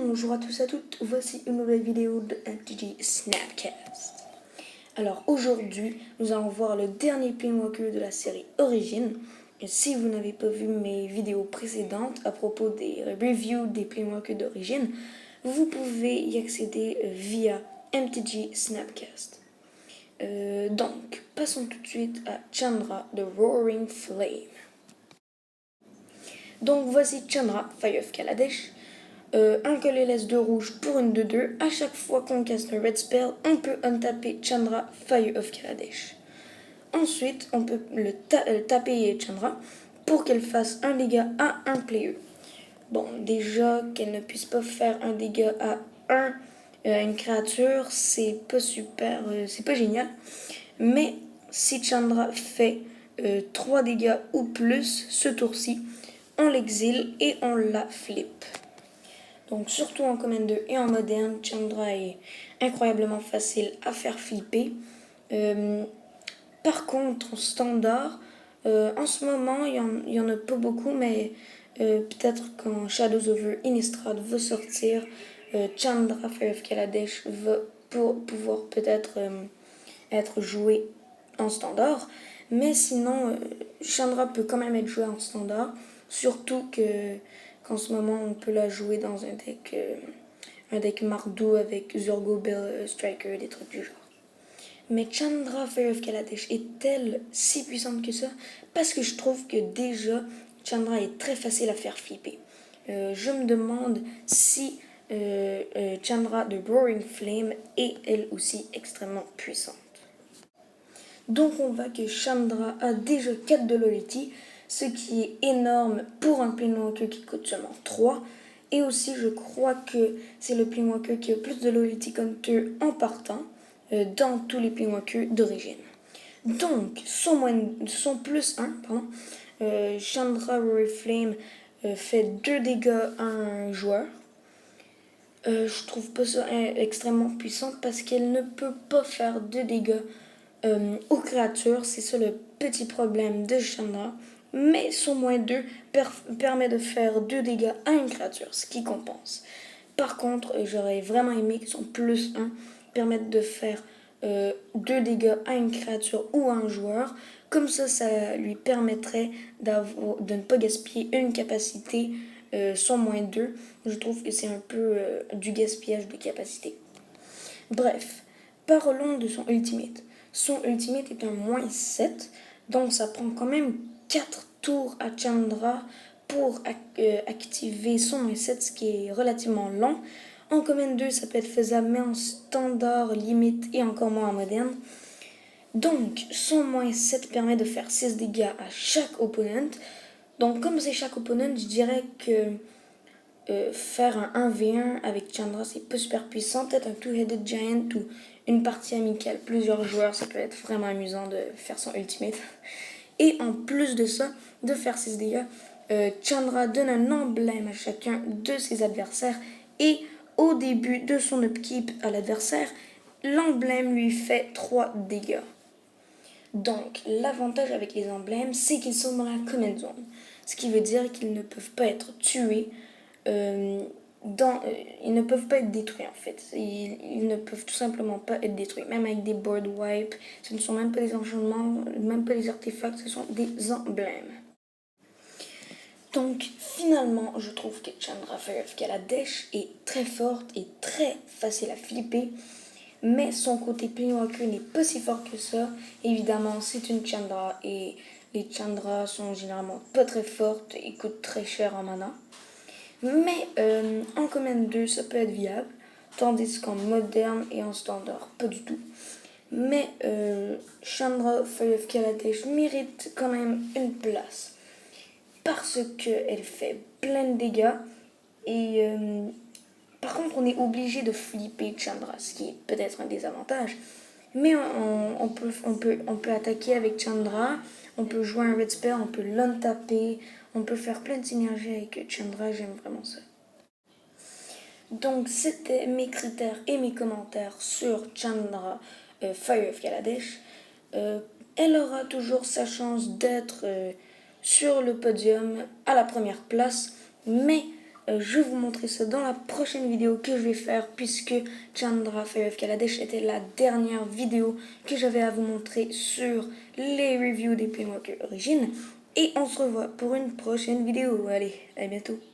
Bonjour à tous et à toutes, voici une nouvelle vidéo de MTG Snapcast. Alors aujourd'hui, nous allons voir le dernier Planeswalker de la série Origin. Et si vous n'avez pas vu mes vidéos précédentes à propos des reviews des Planeswalkers d'Origin, vous pouvez y accéder via MTG Snapcast. Donc, passons tout de suite à Chandra, The Roaring Flame. Donc voici Chandra, Fire of Kaladesh. Un colorless de rouge pour une 2-2. À chaque fois qu'on casse un red spell, on peut untaper Chandra, Fire of Kaladesh. Ensuite, on peut taper Chandra pour qu'elle fasse un dégât à un player. Bon, déjà, qu'elle ne puisse pas faire un dégât à une créature, c'est pas super, c'est pas génial. Mais si Chandra fait 3 dégâts ou plus ce tour-ci, on l'exile et on la flip. Donc surtout en Command 2 et en moderne, Chandra est incroyablement facile à faire flipper. Par contre, en standard, en ce moment, il y en a pas beaucoup, mais peut-être quand Shadows over Innistrad va sortir, Chandra, Fire of Kaladesh va pouvoir peut-être être joué en standard. Mais sinon, Chandra peut quand même être joué en standard, surtout qu'en ce moment, on peut la jouer dans un deck Mardu avec Zurgo Bell Striker, des trucs du genre. Mais Chandra, Fire of Kaladesh est-elle si puissante que ça? Parce que je trouve que déjà, Chandra est très facile à faire flipper. Je me demande si Chandra de Roaring Flame est elle aussi extrêmement puissante. Donc on voit que Chandra a déjà 4 de loyalty, ce qui est énorme pour un Planeswalker qui coûte seulement 3. Et aussi je crois que c'est le Planeswalker qui a plus de loyalty counter en partant dans tous les Planeswalkers d'origine. Donc son plus 1, Chandra Roaring Flame fait 2 dégâts à un joueur. Je trouve pas ça extrêmement puissant parce qu'elle ne peut pas faire 2 dégâts aux créatures. C'est ça le petit problème de Chandra. Mais son -2 permet de faire 2 dégâts à une créature, ce qui compense. Par contre, j'aurais vraiment aimé que son +1 permette de faire 2 dégâts à une créature ou à un joueur. Comme ça lui permettrait de ne pas gaspiller une capacité, son -2. Je trouve que c'est un peu du gaspillage de capacité. Bref, parlons de son ultimate. Son ultimate est un -7, donc ça prend quand même 4 tours à Chandra pour activer son -7, ce qui est relativement long. En Command 2, ça peut être faisable, mais en standard, limite et encore moins en moderne. Donc, son -7 permet de faire 6 dégâts à chaque opponent. Donc, comme c'est chaque opponent, je dirais que faire un 1v1 avec Chandra, c'est pas super puissant. Peut-être un Two-Headed Giant ou une partie amicale, plusieurs joueurs, ça peut être vraiment amusant de faire son ultimate. Et en plus de ça, de faire 6 dégâts, Chandra donne un emblème à chacun de ses adversaires. Et au début de son upkeep à l'adversaire, l'emblème lui fait 3 dégâts. Donc, l'avantage avec les emblèmes, c'est qu'ils sont dans la command zone. Ce qui veut dire qu'ils ne peuvent pas être tués. Ils ne peuvent pas être détruits en fait. Ils ne peuvent tout simplement pas être détruits. Même avec des board wipes, ce ne sont même pas des enchantements, même pas des artefacts, ce sont des emblèmes. Donc finalement, je trouve que Chandra Fire of Kaladesh est très forte et très facile à flipper. Mais son côté Planeswalker n'est pas si fort que ça. Évidemment, c'est une Chandra et les Chandras sont généralement pas très fortes et coûtent très cher en mana. Mais en Command 2, ça peut être viable, tandis qu'en moderne et en standard, pas du tout. Mais Chandra Fire of Kaladesh mérite quand même une place parce qu'elle fait plein de dégâts et par contre on est obligé de flipper Chandra, ce qui est peut-être un désavantage. Mais on peut attaquer avec Chandra, on peut jouer un red spell, on peut l'untaper, on peut faire plein de synergies avec Chandra, j'aime vraiment ça. Donc c'était mes critères et mes commentaires sur Chandra Fire of Kaladesh. Elle aura toujours sa chance d'être sur le podium à la première place, mais je vais vous montrer ça dans la prochaine vidéo que je vais faire, puisque Chandra Fire of Kaladesh était la dernière vidéo que j'avais à vous montrer sur les reviews des Playwalker Origins. Et on se revoit pour une prochaine vidéo. Allez, à bientôt.